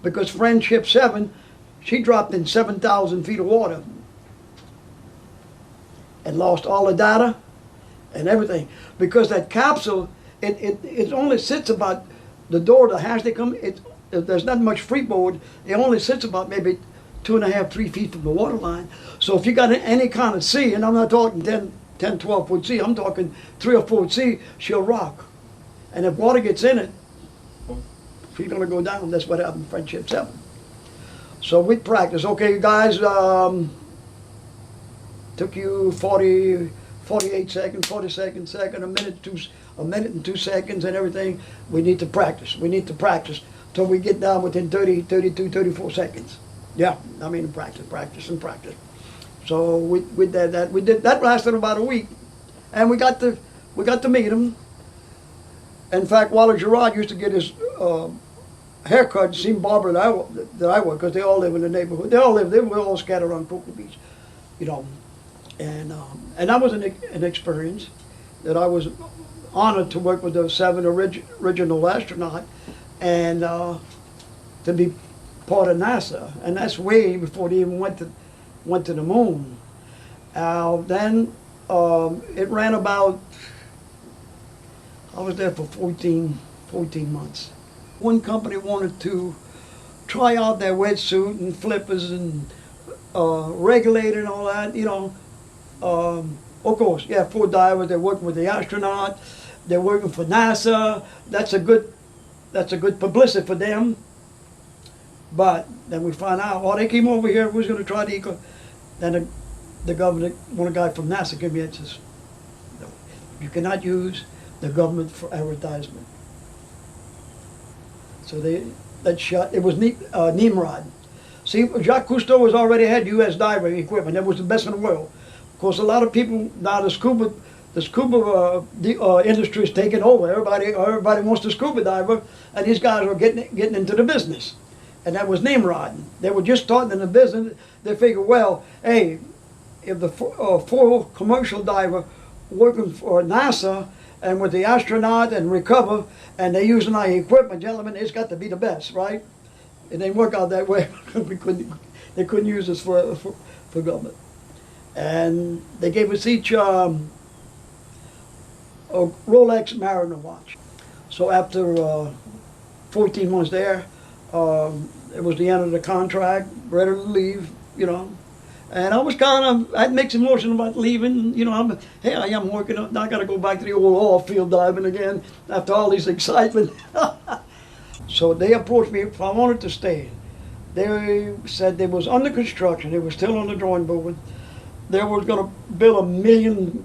because Friendship 7, she dropped in 7,000 feet of water and lost all the data and everything. Because that capsule, it only sits about the door, the hatch they come, there's not much freeboard. It only sits about maybe 2.5, 3 feet from the water line. So if you got any kind of sea, and I'm not talking 10, 12 foot sea, I'm talking 3 or 4 sea, she'll rock. And if water gets in it, she's gonna go down. That's what happened in Friendship 7. So we practice. Okay, guys, took you 48 seconds, 42nd second, a minute and 2 seconds and everything. We need to practice. We need to practice till we get down within 30, 32, 34 seconds. Yeah, I mean practice. So we did that. That lasted about a week, and we got to meet him. In fact, Wally Gerard used to get his haircut, seen barber that I was, because they all live in the neighborhood. They were all scattered around Cocoa Beach, you know. And that was an experience that I was honored to work with those 7 original astronauts, and to be part of NASA, and that's way before they even went to the moon. Then it ran about, I was there for 14 months. One company wanted to try out their wetsuit and flippers and regulator and all that, you know. Of course, yeah, 4 divers, they're working with the astronaut, they're working for NASA. That's a good publicity for them. But then we find out, oh, they came over here, who's going to try to then the government, one guy from NASA came in and says, no, you cannot use the government for advertisement. So that shot, it was Nimrod. See, Jacques Cousteau has already had U.S. diver equipment. That was the best in the world. Of course, a lot of people, now the scuba industry is taking over. Everybody wants to scuba diver, and these guys were getting into the business. And that was Nimrod. They were just starting in the business. They figured, well, hey, if the 4 commercial diver working for NASA and with the astronaut and recover, and they're using our equipment, gentlemen, it's got to be the best, right? It didn't work out that way. They couldn't use us for government. And they gave us each a Rolex Mariner watch. So after 14 months there, it was the end of the contract, ready to leave, you know. And I was I had mixed emotions about leaving, you know. I am working, now I got to go back to the old oil field diving again after all this excitement. So they approached me if I wanted to stay. They said they was under construction, they were still on the drawing board. They were going to build a million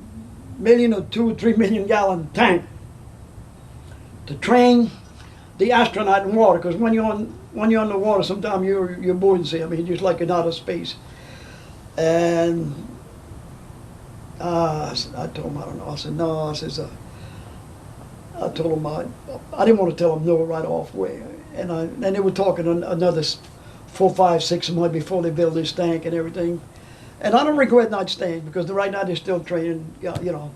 or 2 or 3 million gallon tank to train the astronaut in water, because when you're on the water, sometimes you're buoyancy. I mean, just like in outer space. And I told him, I don't know. I said no. I says I told him I didn't want to tell him no right off way. And they were talking another 4, 5, 6 months before they build this tank and everything. And I don't regret not staying, because right now they're still training, you know,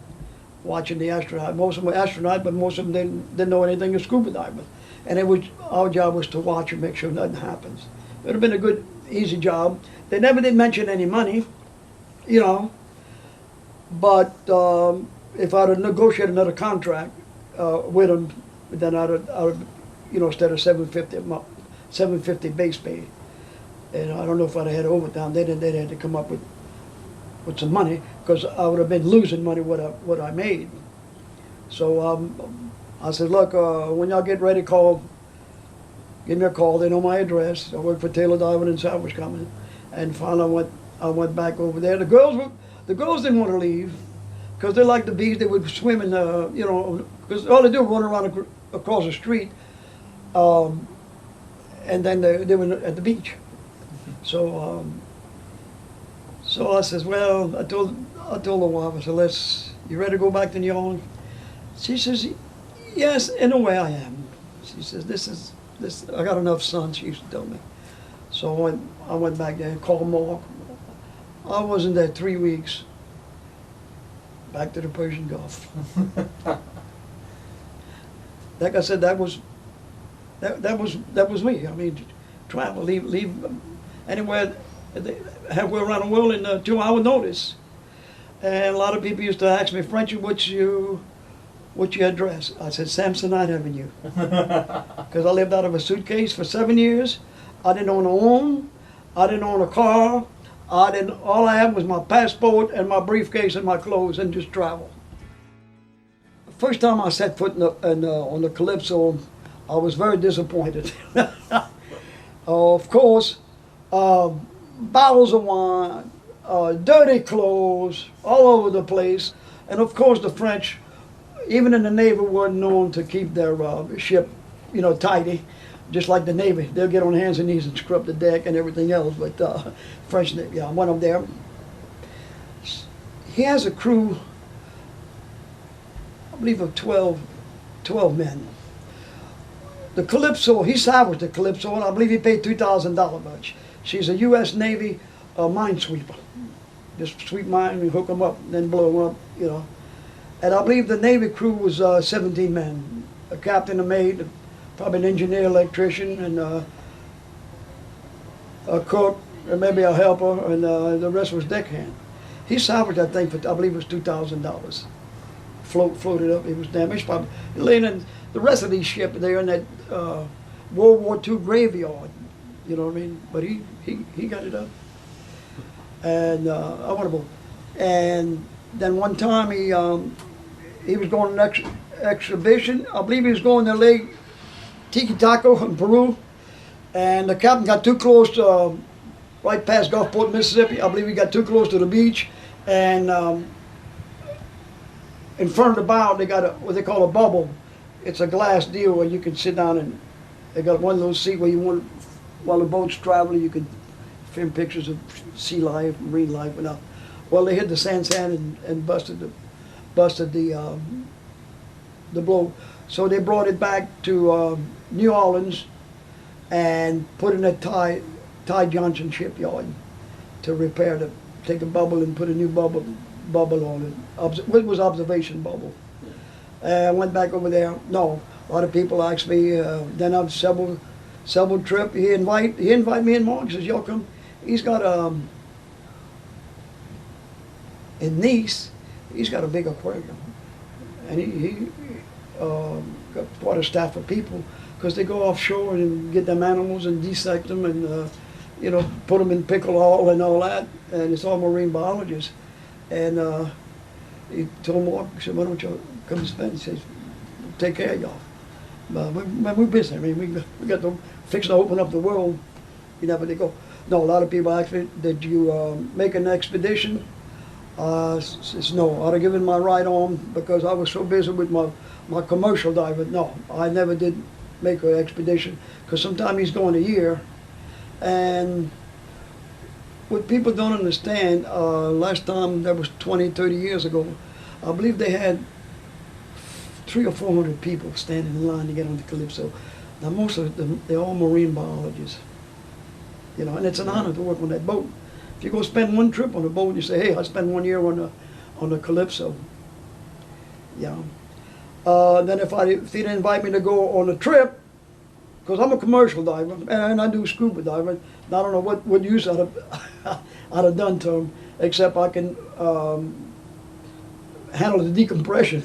watching the astronaut. Most of them were astronauts, but most of them didn't know anything of scuba diving. And our job was to watch and make sure nothing happens. It would have been a good, easy job. They never did mention any money, you know. But if I'd have negotiated another contract with them, then I'd have, you know, instead of $750 base pay. And I don't know if I'd have had overtime. They'd had to come up with some money, because I would have been losing money what I made. So I said, look, when y'all get ready, give me a call. They know my address. I work for Taylor Diving in Southwest Company. And finally I went back over there. The girls didn't want to leave, because they liked the beach. They would swim in the, you know, because all they do was run around across the street, and then they were at the beach. So I says, well, I told the wife, I said, you ready to go back to New Orleans? She says, yes, in a way I am. She says, this, I got enough sun, she used to tell me. So I went back there and called Mark. I wasn't there 3 weeks. Back to the Persian Gulf. Like I said, that was me. I mean, travel, leave anywhere, halfway around the world in 2 hour notice. And a lot of people used to ask me, Frenchie, what's your address? I said, Samsonite Avenue. Because I lived out of a suitcase for 7 years. I didn't own a home. I didn't own a car. All I had was my passport and my briefcase and my clothes and just travel. First time I set foot on the Calypso, I was very disappointed. Of course, bottles of wine, dirty clothes all over the place. And of course the French, even in the Navy, were known to keep their ship, tidy. Just like the Navy, they'll get on hands and knees and scrub the deck and everything else. But French Navy, I went up there. He has a crew, I believe, of 12 men. The Calypso, he salvaged the Calypso, and I believe he paid $2,000 much. She's a U.S. Navy minesweeper. Just sweep mine and hook them up, and then blow them up, And I believe the Navy crew was 17 men. A captain, a mate, probably an engineer, electrician, and a cook, and maybe a helper, and the rest was deckhand. He salvaged that thing for, I believe it was $2,000. Floated up, it was damaged. Probably laying in the rest of these ships, they're in that World War II graveyard, you know what I mean? But he got it up. And I went aboard. And then one time he was going on an exhibition. I believe he was going to Lake Tiki Taco in Peru, and the captain got too close to, right past Gulfport, Mississippi. I believe he got too close to the beach, and in front of the bow they got what they call a bubble. It's a glass deal where you can sit down, and they got one little seat where you want, while the boat's traveling, you can film pictures of sea life, marine life, and well, they hit the sand and busted the blow. So they brought it back to New Orleans and put it in a Ty Johnson shipyard to repair take a bubble and put a new bubble on it. It was observation bubble. I went back over there. No, a lot of people asked me. Then on several trip, he invite me and Mark. He says, "Y'all come." He's got in Nice. He's got a big aquarium, and he got quite a staff of people, because they go offshore and get them animals and dissect them and put them in pickle oil and all that, and it's all marine biologists. And he told Mark, he said, "Why don't you come and spend?" He says, "Take care of y'all." But we're busy. I mean, we got to fix to open up the world. They go. No, a lot of people ask me, "Did you make an expedition?" Says no. I'd have given my right arm because I was so busy with my commercial diving. No, I never did make an expedition, because sometimes he's going a year. And what people don't understand, last time, that was 20, 30 years ago, I believe they had 300 or 400 people standing in line to get on the Calypso. Now most of them, they're all marine biologists. And it's an honor to work on that boat. If you go spend one trip on a boat, you say, "Hey, I spent 1 year on the Calypso." Then if he didn't invite me to go on a trip, because I'm a commercial diver and I do scuba diving, I don't know what use I'd have done to him, except I can handle the decompression,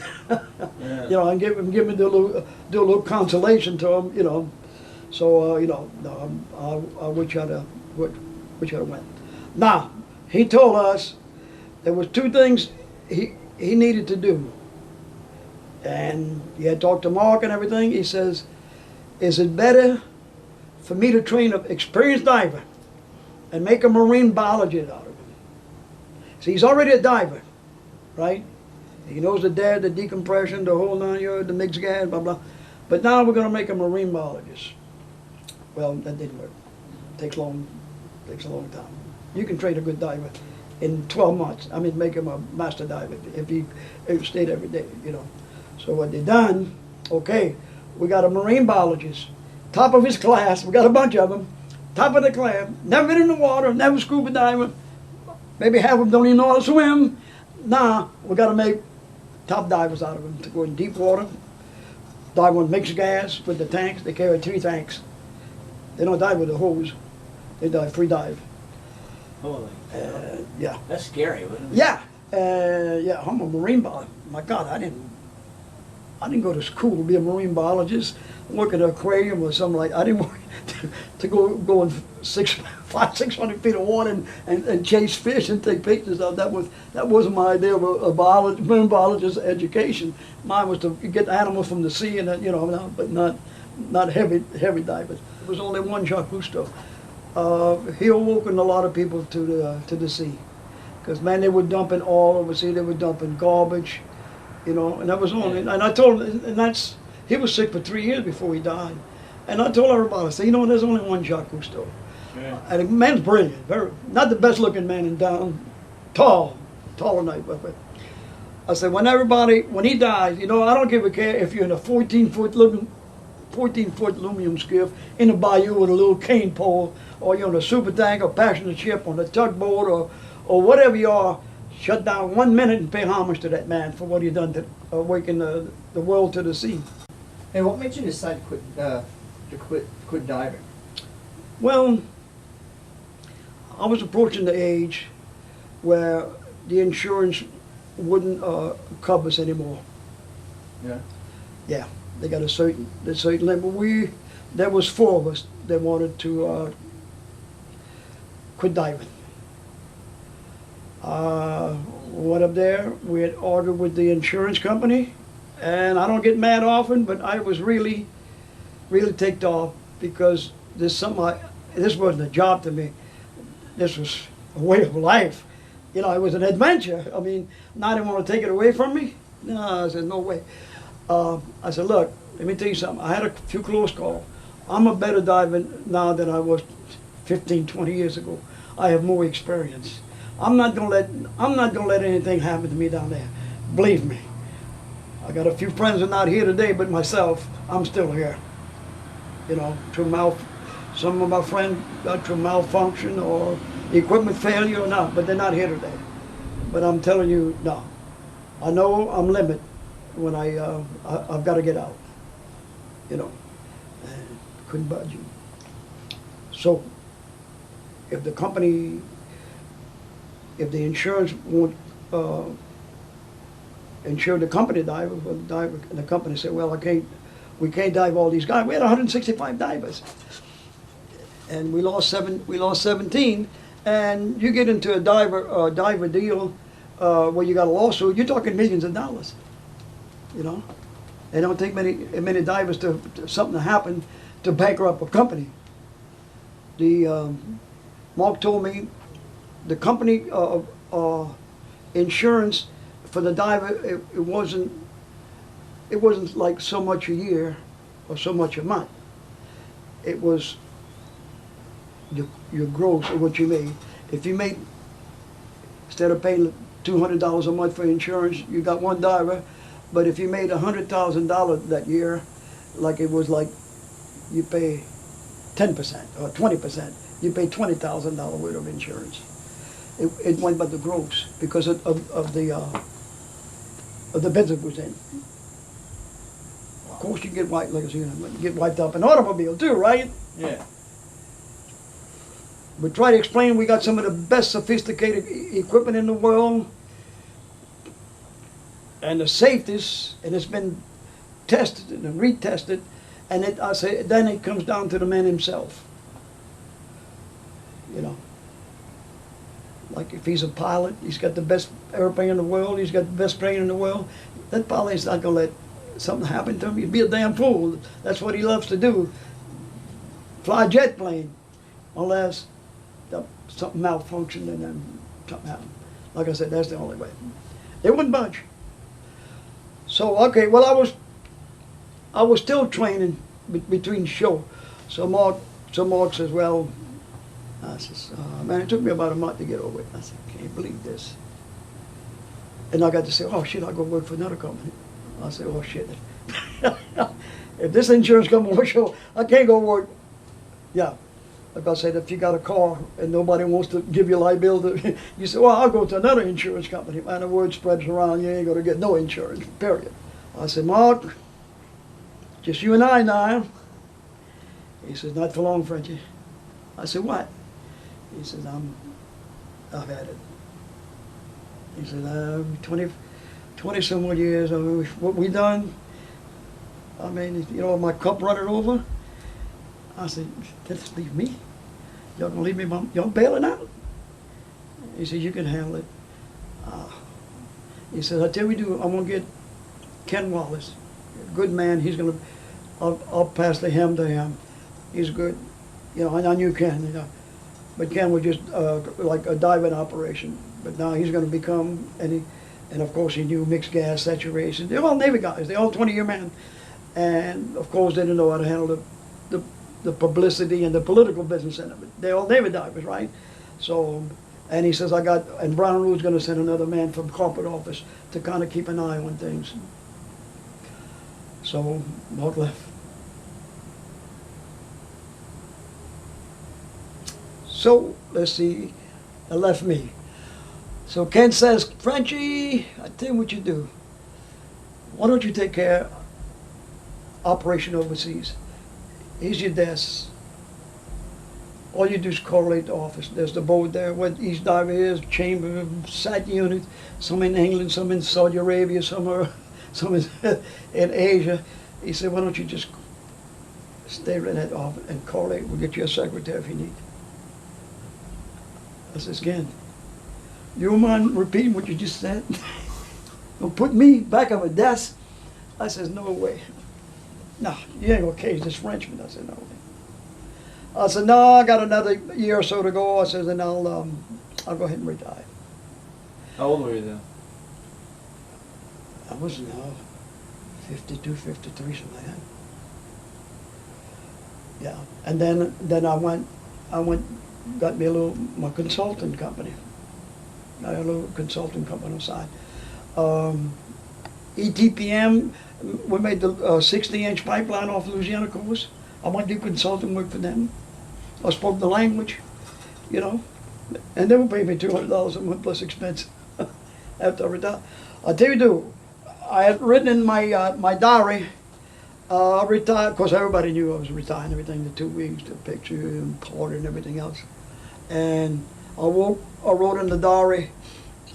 Yeah. and give him do a little consolation to him, So no, I wish I'd have went. Now, he told us there was 2 things he needed to do. And he had talked to Mark and everything. He says, "Is it better for me to train an experienced diver and make a marine biologist out of him?" See, he's already a diver, right? He knows the dead, the decompression, the whole 9 yards, the mixed gas, blah, blah. But now we're going to make a marine biologist. Well, that didn't work. Takes a long time. You can train a good diver in 12 months. I mean, make him a master diver if he stayed every day, So what they done, okay, we got a marine biologist, top of his class. We got a bunch of them, top of the class, never been in the water, never scuba diving. Maybe half of them don't even know how to swim. Now, we got to make top divers out of them to go in deep water, dive on mixed gas with the tanks. They carry 3 tanks. They don't dive with a hose. They dive free dive. Holy cow. Yeah. That's scary, wouldn't it? Yeah. Yeah, I'm a marine biologist. My God, I didn't go to school to be a marine biologist, work in an aquarium or something like. I didn't want to go in 600 feet of water and chase fish and take pictures of. That wasn't my idea of a marine biologist education. Mine was to get animals from the sea and but not heavy divers. There was only one Jacques Cousteau. He awokened a lot of people to the sea, because man, they were dumping oil over the sea. They were dumping garbage. And that was on. And I told him, he was sick for 3 years before he died. And I told everybody, I said, there's only one Jacques Cousteau. Yeah. And the man's brilliant, not the best looking man in town, taller than I, but I said, when he dies, I don't give a care if you're in a 14-foot aluminum skiff in a bayou with a little cane pole, or you're on a super tanker, passenger ship, on a tugboat, or whatever you are. Shut down 1 minute and pay homage to that man for what he done to awaken the world to the sea. And what made you decide to quit diving? Well, I was approaching the age where the insurance wouldn't cover us anymore. Yeah. Yeah, they got a certain limit. There was 4 of us that wanted to quit diving. Went up there, we had ordered with the insurance company, and I don't get mad often, but I was really ticked off, because this wasn't a job to me. This was a way of life. It was an adventure. I mean, now they want to take it away from me? No, I said, no way. I said, look, let me tell you something. I had a few close calls. I'm a better diver now than I was 15, 20 years ago. I have more experience. I'm not gonna let anything happen to me down there. Believe me. I got a few friends that are not here today, but myself, I'm still here. Some of my friends got through malfunction or equipment failure or not, but they're not here today. But I'm telling you, no. I know I'm limited when I've got to get out. And couldn't budge. So if the insurance won't insure the company diver, and the company said, well, we can't dive all these guys. We had 165 divers, and we lost 17. And you get into a diver deal where you got a lawsuit, you're talking millions of dollars. They don't take many divers to something to happen to bankrupt a company. Mark told me the company insurance for the diver, it wasn't like so much a year or so much a month. It was your gross or what you made. If you made, instead of paying $200 a month for insurance, you got one diver. But if you made $100,000 that year, you pay 10% or 20%, you pay $20,000 worth of insurance. It went by the gross because of the business it was in. Of course, you get wiped up in automobile too, right? Yeah. We try to explain we got some of the best sophisticated equipment in the world, and the safest, and it's been tested and retested, and then it comes down to the man himself. Like if he's a pilot, he's got the best airplane in the world, he's got the best plane in the world, that pilot's not going to let something happen to him. He'd be a damn fool. That's what he loves to do. Fly a jet plane, unless something malfunctioned and then something happened. Like I said, that's the only way. They wouldn't budge. So, okay, well, I was still training between show. So Mark says, well, I says, man, it took me about a month to get over it. I said, can't believe this. And I got to say, oh shit, I'll go work for another company. I said, oh shit. If this insurance company will show, I can't go work. Yeah. Like I said, if you got a car and nobody wants to give you liability, you say, well, I'll go to another insurance company. Man, the word spreads around, you ain't going to get no insurance, period. I said, Mark, just you and I now. He says, not for long, Frenchie. I said, what? He says, I've had it. He said, 20 some odd years, what we done, I mean, you know, my cup running over. I said, just leave me. Y'all gonna leave me, y'all bailing out? He said, you can handle it. He says, I tell you what we do, I'm gonna get Ken Wallace, good man, I'll pass the him to him. He's good. You know, I knew Ken, you know. But Ken was just like a diving operation. But now he's going to become, and of course he knew mixed gas saturation. They're all Navy guys. They're all 20-year men. And of course they didn't know how to handle the publicity and the political business end of it. They're all Navy divers, right? So, and he says, and Brown and Root's going to send another man from corporate office to kind of keep an eye on things. So, Mark left. So, let's see, it left me. So Ken says, Frenchie, I tell you what you do. Why don't you take care of operation overseas? Here's your desk. All you do is correlate the office. There's the board there, where each diver is, chamber, sat unit, some in England, some in Saudi Arabia, some in Asia. He said, why don't you just stay in that office and correlate? We'll get you a secretary if you need. I says, Ken, you don't mind repeating what you just said? Don't put me back on a desk? I says, no way. No, you ain't gonna cage this Frenchman. I said, no way. I said, no, I got another year or so to go. I says, and I'll go ahead and retire. How old were you then? I was 52, 53, something like that. Yeah, and then I went, got me my consulting company. I had a little consulting company on the side. ETPM, we made the 60-inch pipeline off Louisiana coast. I went to do consulting work for them. I spoke the language, you know, and they would pay me $200 a month plus expense after I retired. I tell you, dude, I had written in my diary, retired, of course everybody knew I was retiring, everything, the 2 weeks, the picture and party and everything else. And I wrote in the diary,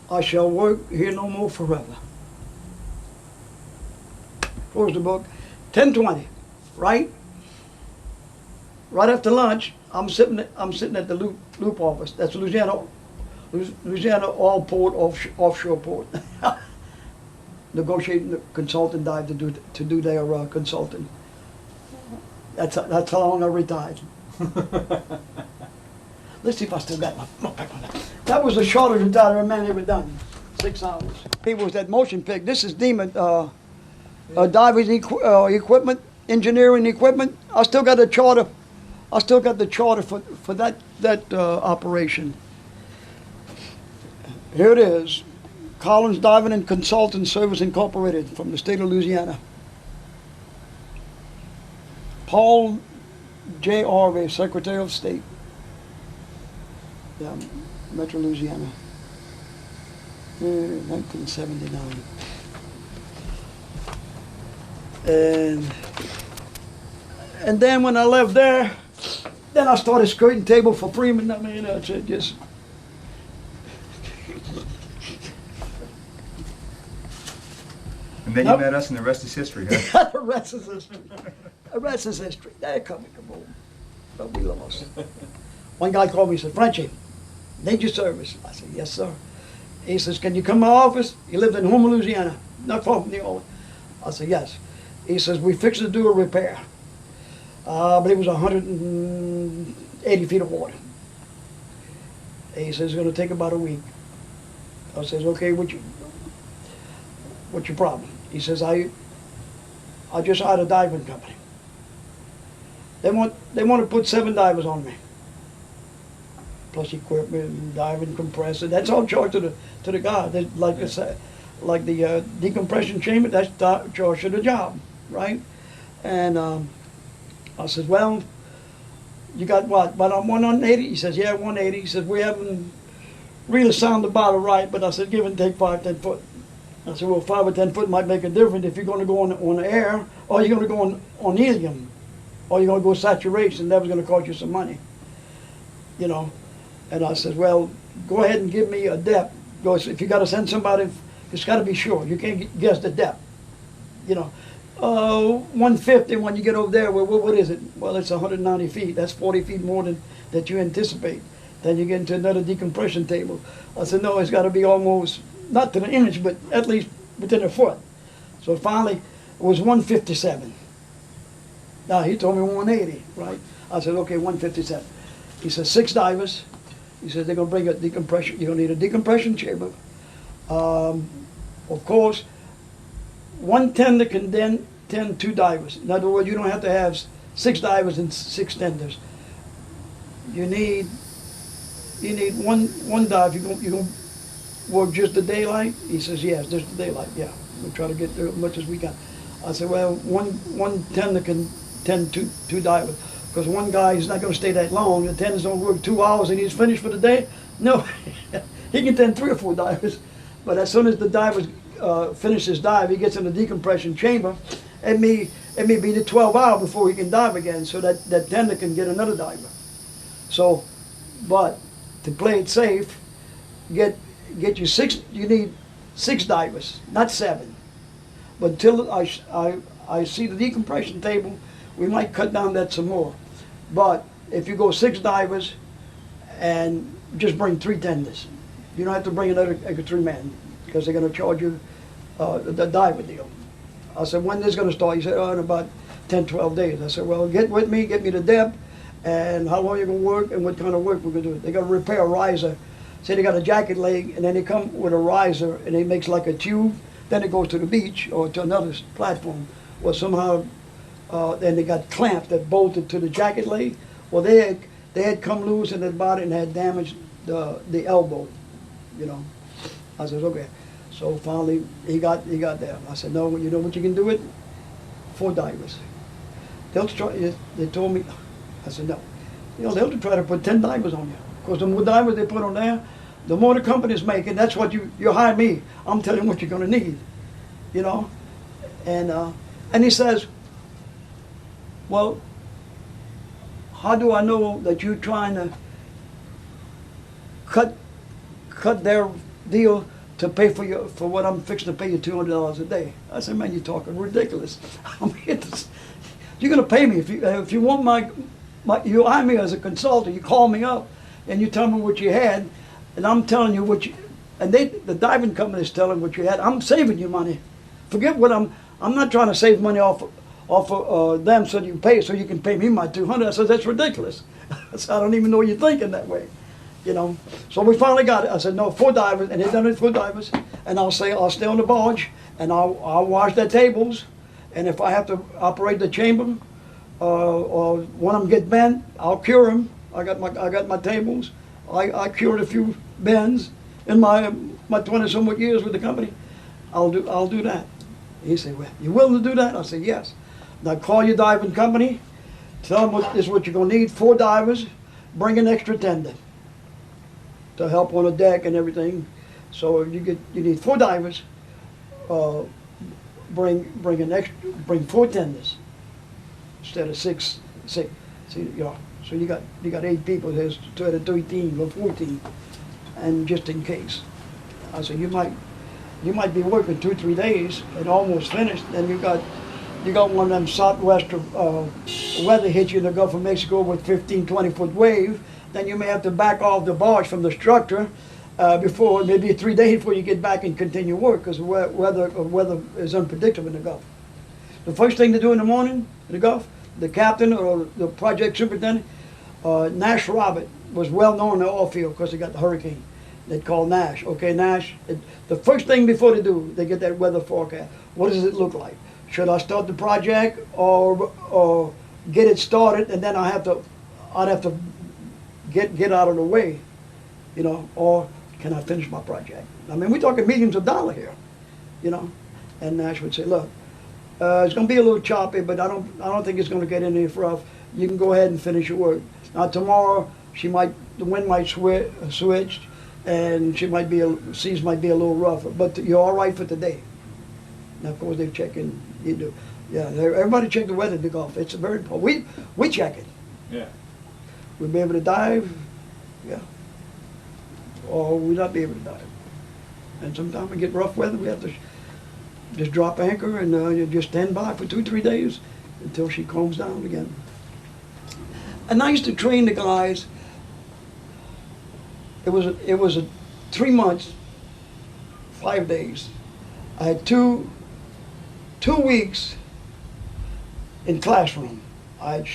I shall work here no more forever. Close the book. 10:20, right? Right after lunch, I'm sitting at the Loop office. That's Louisiana All Port offshore port. Negotiating the consultant dive to do their consulting. That's how long I retired. Let's see if I still got my pack on that. That was the shortest retirement a man ever done. 6 hours. It was that motion pick. This is Demon diving equipment, engineering equipment. I still got a charter. I still got the charter for that operation. Here it is. Collins Diving and Consulting Service Incorporated from the state of Louisiana. Paul J. Harvey, Secretary of State. Yeah, Metro Louisiana. 1979. And then when I left there, then I started skirting table for Freeman. I mean, that's it, just. And then you met us, and the rest is history, huh? The rest is history. The rest is history. They're coming to boom. But we lost. One guy called me and said, Frenchie, need your service. I said, yes, sir. He says, can you come to my office? He lived in Houma, Louisiana, not far from New Orleans. I said, yes. He says, we fixed to do a repair. But it was 180 feet of water. He says, it's going to take about a week. I says, okay, what's your problem? He says, I just hired a diving company. They want to put 7 divers on me, plus equipment, diving compressor. That's all charged to the guy. Like I said, like the decompression chamber. That's charged to the job, right? And I said, well, you got what? But I'm 180. He says, yeah, 180. He says, we haven't really sounded the bottle right, but I said, give and take 5, 10 foot. I said, well, 5 or 10 foot might make a difference if you're going to go on the air or you're going to go on helium. or you're gonna go saturation, that was gonna cost you some money. You know, and I said, well, go ahead and give me a depth. If you gotta send somebody, it's gotta be sure, you can't guess the depth. You know, 150 when you get over there, well, what is it? Well, it's 190 feet, that's 40 feet more than that you anticipate. Then you get into another decompression table. I said, no, it's gotta be almost, not to the inch, but at least within a foot. So finally, it was 157. Now, he told me 180, right? I said, okay, 157. He said, 6 divers. He said, they're gonna bring a decompression, you're gonna need a decompression chamber. Of course, 1 tender can then tend 2 divers. In other words, you don't have to have 6 divers and 6 tenders. You need one dive. You gonna work just the daylight? He says, yes, just the daylight, yeah. We'll try to get there as much as we can. I said, well, one tender can tend 2 divers. Because one guy is not going to stay that long. The tenders don't work 2 hours and he's finished for the day. No, he can tend 3 or 4 divers. But as soon as the diver finishes his dive, he gets in the decompression chamber. It may be the 12 hours before he can dive again, so that tender can get another diver. So, but to play it safe, get you 6. You need 6 divers, not 7. But until I see the decompression table, we might cut down that some more. But if you go 6 divers and just bring 3 tenders, you don't have to bring another 3 men because they're going to charge you the diver deal. I said, when this going to start? He said, oh, in about 10, 12 days. I said, well, get with me, get me the depth, and how long you're going to work and what kind of work we're going to do. They're going to repair a riser. Say they got a jacket leg, and then they come with a riser, and it makes like a tube. Then it goes to the beach or to another platform. Well, somehow, then they got clamps that bolted to the jacket leg. Well, they had come loose in the body and had damaged the elbow, you know. I said, okay. So finally, he got there. I said, no, you know what you can do it? 4 divers. They told me, I said, no. You know, they'll try to put 10 divers on you. Because the more divers they put on there, the more the company's making. That's what you hire me. I'm telling you what you're going to need, you know. And he says, well, how do I know that you're trying to cut their deal to pay for what I'm fixing to pay you $200 a day? I said, man, you're talking ridiculous. I'm here to, you're going to pay me if you want you hire me as a consultant. You call me up and you tell me what you had, and I'm telling you what you, and the diving company is telling what you had. I'm saving you money. Forget what I'm not trying to save money off of them so you can pay me my $200. I said, that's ridiculous. I said, I don't even know you're thinking that way, you know. So we finally got it. I said, no, 4 divers, and they done it 4 divers, and I'll stay on the barge, and I'll wash their tables, and if I have to operate the chamber, or one of them get bent, I'll cure them. I got my tables. I cured a few bends in my 20-some years with the company. I'll do that. He said, well, you willing to do that? I said, yes. Now call your diving company, tell them this is what you're going to need, 4 divers, bring an extra tender to help on the deck and everything. So you need 4 divers, bring 4 tenders instead of 6. See, you know, so you got 8 people, there's 13 or 14, and just in case. I said, you might be working 2-3 days and almost finished, then you got one of them southwester weather hit you in the Gulf of Mexico with 15-20 foot wave, then you may have to back off the barge from the structure before maybe 3 days before you get back and continue work, because weather is unpredictable in the Gulf. The first thing to do in the morning in the Gulf, the captain or the project superintendent, Nash Robert was well known in the oil field because he got the hurricane. They call Nash. Okay, Nash, the first thing before they do, they get that weather forecast. What does it look like? Should I start the project or get it started and then I'd have to get out of the way, you know, or can I finish my project? I mean, we're talking millions of dollars here, you know. And Nash would say, look, it's going to be a little choppy, but I don't think it's going to get any rough. You can go ahead and finish your work. Now tomorrow, the wind might switch, and seas might be a little rougher, but you're all right for today. Now, of course, they check in, you do. Yeah, everybody check the weather in the Gulf. It's a very, we check it. Yeah. We'll be able to dive, yeah. Or we'll not be able to dive. And sometimes we get rough weather, we have to just drop anchor and you just stand by for 2-3 days until she calms down again. And I used to train the guys. It was a 3 months, 5 days. I had two weeks in classroom. I had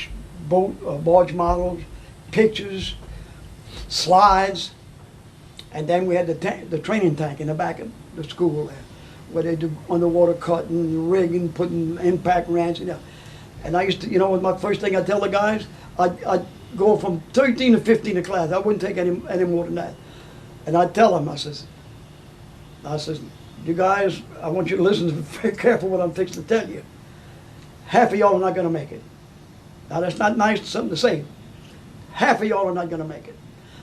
barge models, pictures, slides, and then we had the training tank in the back of the school there, where they do underwater cutting, rigging, putting impact wrench, and I used to, my first thing I tell the guys, I'd go from 13 to 15 in class. I wouldn't take any more than that. And I'd tell them, I says, you guys, I want you to listen very careful what I'm fixing to tell you. Half of y'all are not going to make it. Now that's not nice, something to say. Half of y'all are not going to make it.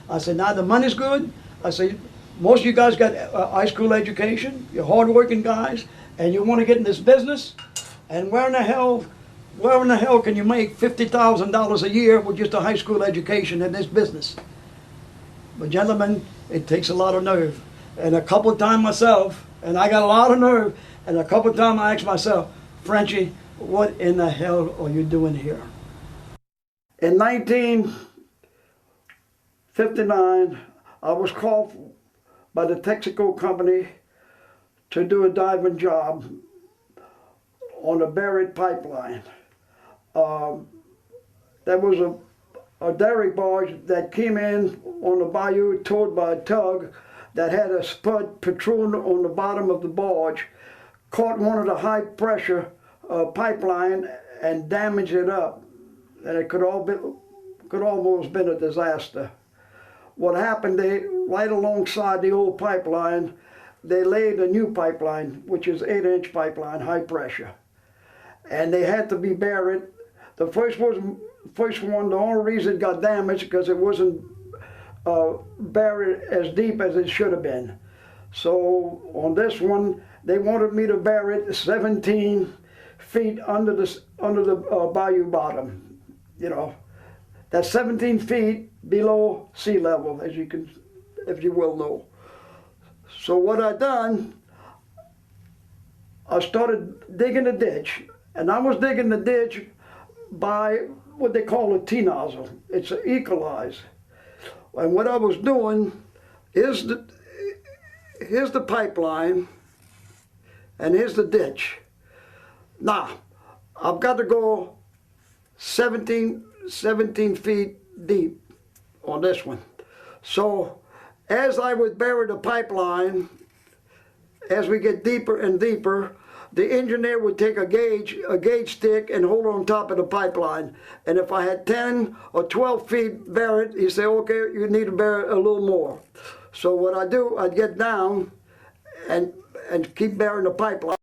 I said, now the money's good. I said, most of you guys got high school education. You're hardworking guys, and you want to get in this business. And where in the hell can you make $50,000 a year with just a high school education in this business? But gentlemen, it takes a lot of nerve. And a couple of times myself, and I got a lot of nerve, and a couple of times I asked myself, Frenchie, what in the hell are you doing here? In 1959, I was called by the Texaco company to do a diving job on a buried pipeline. There was a derrick barge that came in on the bayou towed by a tug that had a spud protruding on the bottom of the barge, caught one of the high pressure pipeline and damaged it up. And it could almost been a disaster. What happened, they right alongside the old pipeline, they laid a new pipeline, which is 8-inch pipeline, high pressure. And they had to be buried. The first one, the only reason it got damaged because it wasn't buried as deep as it should have been. So on this one, they wanted me to bury it 17 feet under the bayou bottom. That's 17 feet below sea level, as you will know. So what I done, I started digging a ditch, and I was digging the ditch by what they call a T-nozzle. It's an equalizer. And what I was doing is here's the pipeline, and here's the ditch. Now, I've got to go 17 feet deep on this one. So as I would bury the pipeline, as we get deeper and deeper, the engineer would take a gauge stick and hold it on top of the pipeline. And if I had 10 or 12 feet buried, he'd say, okay, you need to bury a little more. So what I do, I'd get down and keep burying the pipeline.